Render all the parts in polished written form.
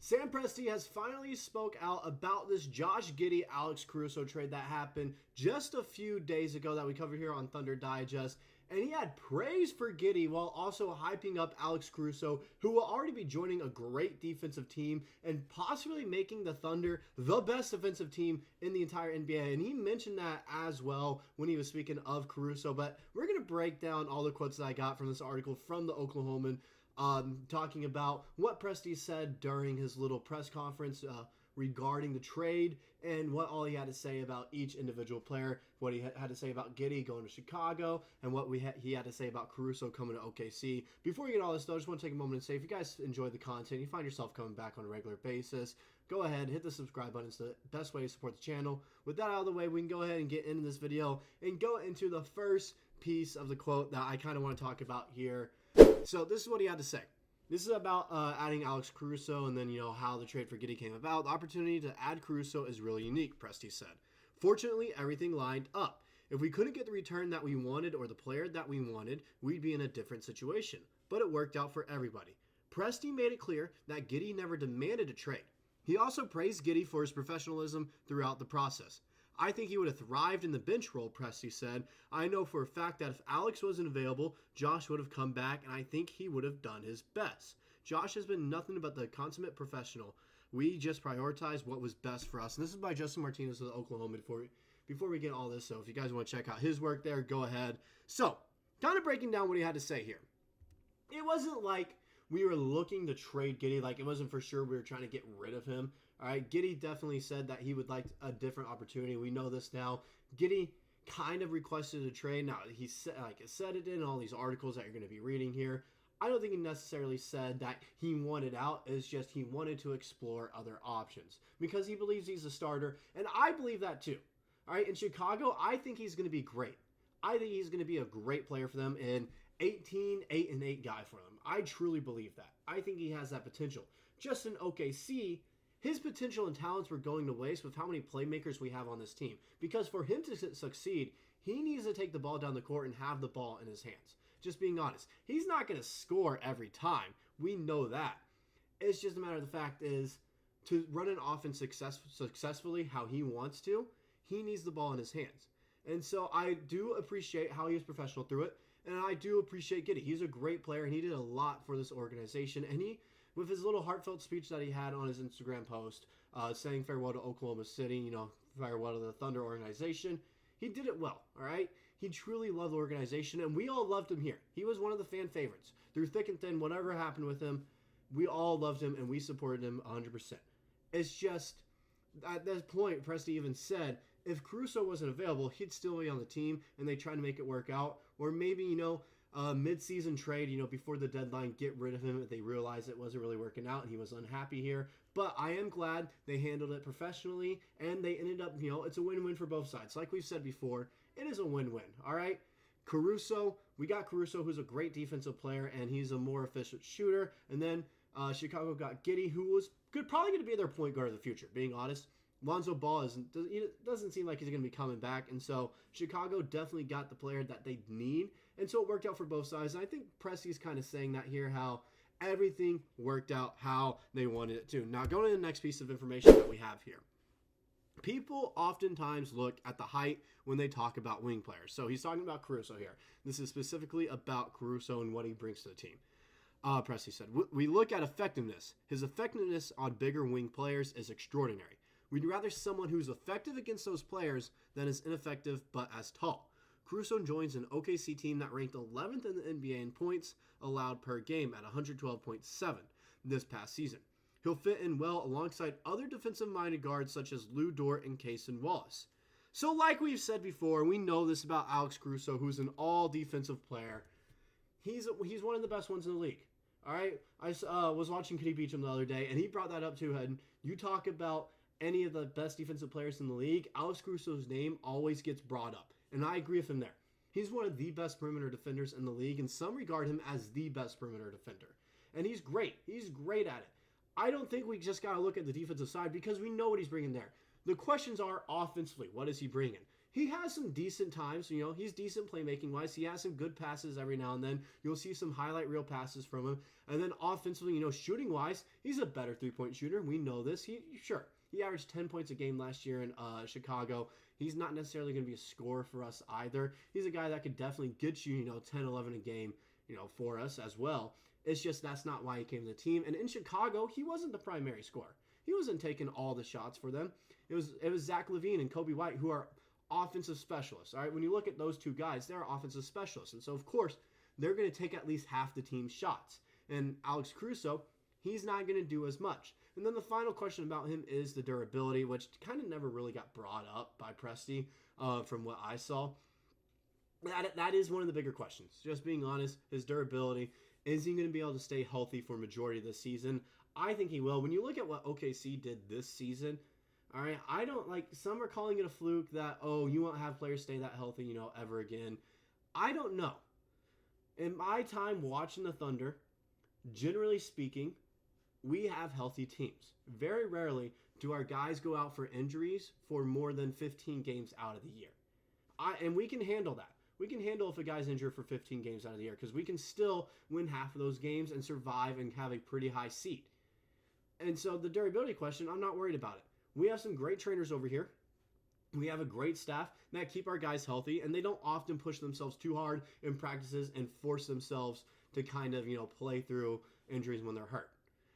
Sam Presti has finally spoke out about this Josh Giddey, Alex Caruso trade that happened just a few days ago that we covered here on Thunder Digest. And he had praise for Giddy while also hyping up Alex Caruso, who will already be joining a great defensive team and possibly making the Thunder the best defensive team in the entire NBA. And he mentioned that as well when he was speaking of Caruso. But we're going to break down all the quotes that I got from this article from the Oklahoman, talking about what Presti said during his little press conference regarding the trade and what all he had to say about each individual player, what he had to say about Giddy going to Chicago, and what he had to say about Caruso coming to OKC. Before we get all this, though, I just want to take a moment and say, if you guys enjoy the content, you find yourself coming back on a regular basis, go ahead, hit the subscribe button. It's the best way to support the channel. With that out of the way, we can go ahead and get into this video and go into the first piece of the quote that I kind of want to talk about here. So this is what he had to say. This is about adding Alex Caruso and then, how the trade for Giddy came about. The opportunity to add Caruso is really unique, Presti said. Fortunately, everything lined up. If we couldn't get the return that we wanted or the player that we wanted, we'd be in a different situation. But it worked out for everybody. Presti made it clear that Giddy never demanded a trade. He also praised Giddy for his professionalism throughout the process. I think he would have thrived in the bench role, Presti said. I know for a fact that if Alex wasn't available, Josh would have come back, and I think he would have done his best. Josh has been nothing but the consummate professional. We just prioritized what was best for us. And this is by Justin Martinez of the Oklahoma before we get all this. So if you guys want to check out his work there, go ahead. So, kind of breaking down what he had to say here. It wasn't like we were looking to trade Giddy. Like, it wasn't for sure we were trying to get rid of him. All right, Giddy definitely said that he would like a different opportunity. We know this now. Giddy kind of requested a trade. Now, he said, like I said it in all these articles that you're going to be reading here. I don't think he necessarily said that he wanted out. It's just he wanted to explore other options because he believes he's a starter, and I believe that too. All right, in Chicago, I think he's going to be great. I think he's going to be a great player for them and 8-8 guy for them. I truly believe that. I think he has that potential. Just in OKC, his potential and talents were going to waste with how many playmakers we have on this team. Because for him to succeed, he needs to take the ball down the court and have the ball in his hands. Just being honest. He's not going to score every time. We know that. It's just a matter of the fact is, to run an offense successfully how he wants to, he needs the ball in his hands. And so I do appreciate how he was professional through it. And I do appreciate Giddy. He's a great player, and he did a lot for this organization. And he, with his little heartfelt speech that he had on his Instagram post, saying farewell to Oklahoma City, farewell to the Thunder organization, he did it well, all right? He truly loved the organization, and we all loved him here. He was one of the fan favorites. Through thick and thin, whatever happened with him, we all loved him, and we supported him 100%. It's just, at this point, Presti even said, if Caruso wasn't available, he'd still be on the team, and they try to make it work out. Or maybe, mid-season trade, before the deadline, get rid of him if they realize it wasn't really working out and he was unhappy here. But I am glad they handled it professionally, and they ended up, it's a win-win for both sides. Like we've said before, it is a win-win, all right? Caruso, we got Caruso, who's a great defensive player, and he's a more efficient shooter. And then Chicago got Giddy, who was probably going to be their point guard of the future, being honest. Lonzo Ball doesn't seem like he's going to be coming back, and so Chicago definitely got the player that they need, and so it worked out for both sides. And I think Presti's kind of saying that here, how everything worked out how they wanted it to. Now, going to the next piece of information that we have here. People oftentimes look at the height when they talk about wing players. So he's talking about Caruso here. This is specifically about Caruso and what he brings to the team. Presti said, we look at effectiveness. His effectiveness on bigger wing players is extraordinary. We'd rather someone who's effective against those players than is ineffective but as tall. Caruso joins an OKC team that ranked 11th in the NBA in points allowed per game at 112.7 this past season. He'll fit in well alongside other defensive-minded guards such as Dort and Cason Wallace. So like we've said before, we know this about Alex Caruso, who's an all-defensive player. He's one of the best ones in the league. All right, I was watching Kenny Beecham the other day, and he brought that up too. And you talk about any of the best defensive players in the league, Alex Caruso's name always gets brought up. And I agree with him there. He's one of the best perimeter defenders in the league, and some regard him as the best perimeter defender. And he's great. He's great at it. I don't think we just got to look at the defensive side because we know what he's bringing there. The questions are offensively, what is he bringing? he has some decent times. He's decent playmaking-wise. He has some good passes every now and then. You'll see some highlight reel passes from him. And then offensively, shooting-wise, he's a better three-point shooter. We know this. He averaged 10 points a game last year in Chicago. He's not necessarily going to be a scorer for us either. He's a guy that could definitely get you, 10, 11 a game, for us as well. It's just that's not why he came to the team. And in Chicago, he wasn't the primary scorer. He wasn't taking all the shots for them. It was Zach LaVine and Kobe White who are offensive specialists. All right, when you look at those two guys, they're offensive specialists. And so, of course, they're going to take at least half the team's shots. And Alex Caruso, he's not going to do as much. And then the final question about him is the durability, which kind of never really got brought up by Presti from what I saw. That is one of the bigger questions. Just being honest, his durability. Is he going to be able to stay healthy for a majority of the season? I think he will. When you look at what OKC did this season, all right, I don't some are calling it a fluke that, you won't have players stay that healthy, ever again. I don't know. In my time watching the Thunder, generally speaking, we have healthy teams. Very rarely do our guys go out for injuries for more than 15 games out of the year. And we can handle that. We can handle if a guy's injured for 15 games out of the year because we can still win half of those games and survive and have a pretty high seed. And so the durability question, I'm not worried about it. We have some great trainers over here. We have a great staff that keep our guys healthy, and they don't often push themselves too hard in practices and force themselves to kind of, play through injuries when they're hurt.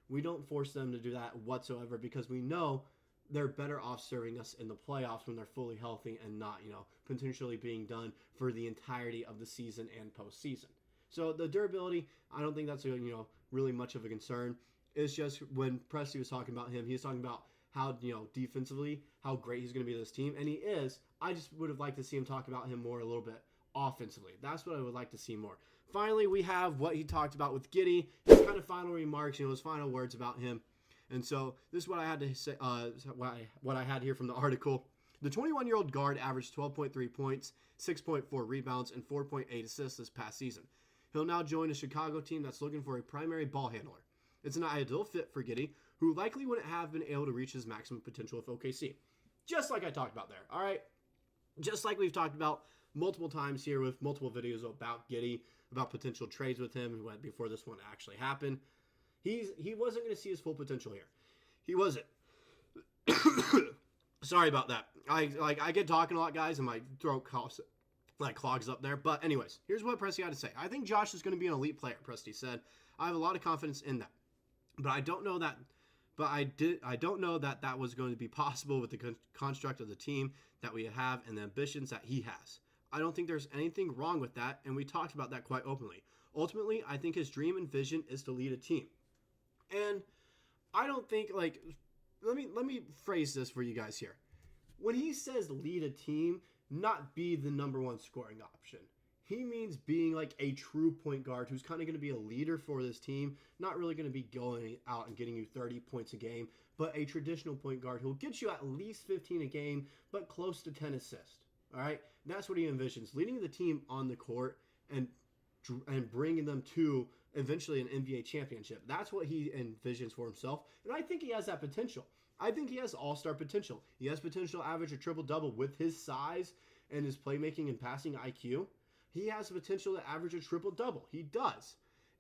We don't force them to do that whatsoever because we know they're better off serving us in the playoffs when they're fully healthy and not, potentially being done for the entirety of the season and postseason. So the durability, I don't think that's, really much of a concern. It's just when Presti was talking about him, he was talking about how, defensively, how great he's going to be to this team. And he is. I just would have liked to see him talk about him more a little bit offensively. That's what I would like to see more. Finally, we have what he talked about with Giddy, his kind of final remarks, his final words about him. And so this is what I had to say, what I had here from the article. The 21-year-old guard averaged 12.3 points, 6.4 rebounds, and 4.8 assists this past season. He'll now join a Chicago team that's looking for a primary ball handler. It's an ideal fit for Giddy, who likely wouldn't have been able to reach his maximum potential with OKC. Just like I talked about there, all right? Just like we've talked about multiple times here with multiple videos about Giddy, about potential trades with him before this one actually happened. He wasn't going to see his full potential here. He wasn't. Sorry about that. I get talking a lot, guys, and my throat coughs, clogs up there. But anyways, here's what Presti had to say. I think Josh is going to be an elite player, Presti said. I have a lot of confidence in that. But I don't know that. But I don't know that that was going to be possible with the construct of the team that we have and the ambitions that he has. I don't think there's anything wrong with that, and we talked about that quite openly. Ultimately, I think his dream and vision is to lead a team. And I don't think, let me phrase this for you guys here. When he says lead a team, not be the number one scoring option. He means being a true point guard who's kind of going to be a leader for this team, not really going to be going out and getting you 30 points a game, but a traditional point guard who'll get you at least 15 a game, but close to 10 assists. All right? That's what he envisions, leading the team on the court and bringing them to eventually an NBA championship. That's what he envisions for himself, and I think he has that potential. I think he has all-star potential. He has potential to average a triple-double with his size and his playmaking and passing IQ. He has the potential to average a triple-double. He does.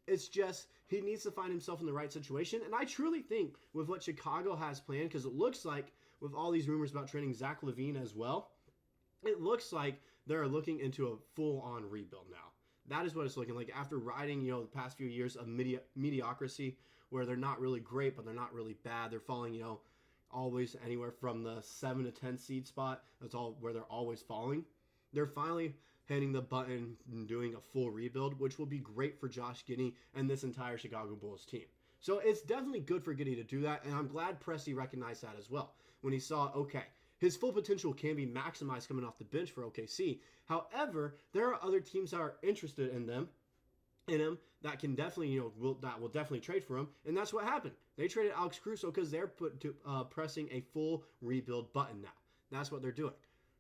It's just he needs to find himself in the right situation, and I truly think with what Chicago has planned, because it looks like with all these rumors about trading Zach LaVine as well, it looks like they're looking into a full-on rebuild now. That is what it's looking like after riding, the past few years of mediocrity where they're not really great, but they're not really bad. They're falling, always anywhere from the 7 to 10 seed spot. That's all where they're always falling. They're finally hitting the button and doing a full rebuild, which will be great for Josh Giddey and this entire Chicago Bulls team. So it's definitely good for Giddey to do that, and I'm glad Presti recognized that as well when he saw, okay, his full potential can be maximized coming off the bench for OKC. However, there are other teams that are interested in him that can definitely, will definitely trade for him, and that's what happened. They traded Alex Caruso because they're pressing a full rebuild button now. That's what they're doing.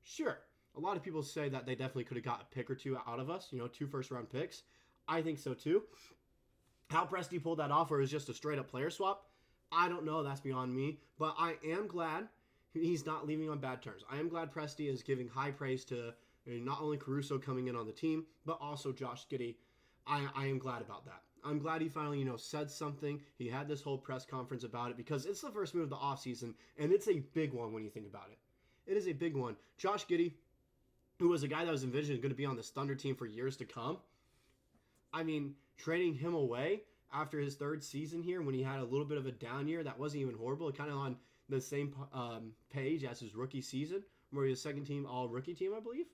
Sure, a lot of people say that they definitely could have got a pick or two out of us, 2 first-round picks. I think so too. How Presti pulled that off, or is just a straight-up player swap, I don't know. That's beyond me. But I am glad he's not leaving on bad terms. I am glad Presti is giving high praise to not only Caruso coming in on the team, but also Josh Giddey. I am glad about that. I'm glad he finally, said something. He had this whole press conference about it because it's the first move of the offseason, and it's a big one when you think about it. It is a big one. Josh Giddey, who was a guy that was envisioned going to be on this Thunder team for years to come, I mean, trading him away after his third season here when he had a little bit of a down year that wasn't even horrible, kind of on the same page as his rookie season, where he was second team all-rookie team, I believe.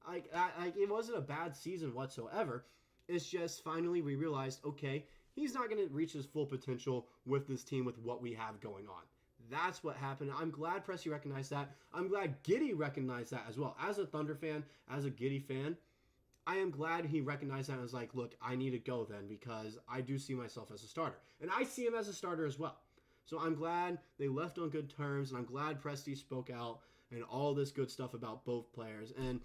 It wasn't a bad season whatsoever. It's just finally we realized, okay, he's not going to reach his full potential with this team with what we have going on. That's what happened. I'm glad Presti recognized that. I'm glad Giddy recognized that as well. As a Thunder fan, as a Giddy fan, I am glad he recognized that and was like, look, I need to go then because I do see myself as a starter. And I see him as a starter as well. So I'm glad they left on good terms, and I'm glad Presti spoke out and all this good stuff about both players. And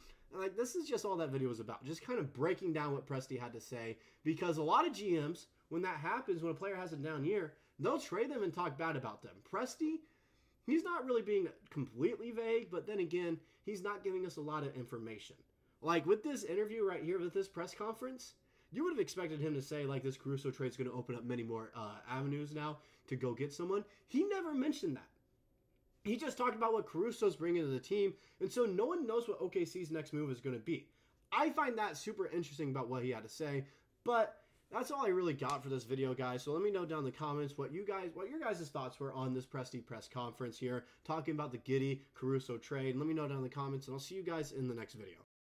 this is just all that video was about, just kind of breaking down what Presti had to say, because a lot of GMs, when that happens, when a player has a down year, they'll trade them and talk bad about them. Presti, he's not really being completely vague, but then again, he's not giving us a lot of information. Like with this interview right here, with this press conference, you would have expected him to say, this Caruso trade's going to open up many more avenues now to go get someone. He never mentioned that. He just talked about what Caruso's bringing to the team, and so no one knows what OKC's next move is going to be. I find that super interesting about what he had to say, but that's all I really got for this video, guys. So let me know down in the comments what your guys' thoughts were on this Presti press conference here, talking about the Giddy Caruso trade. And let me know down in the comments, and I'll see you guys in the next video.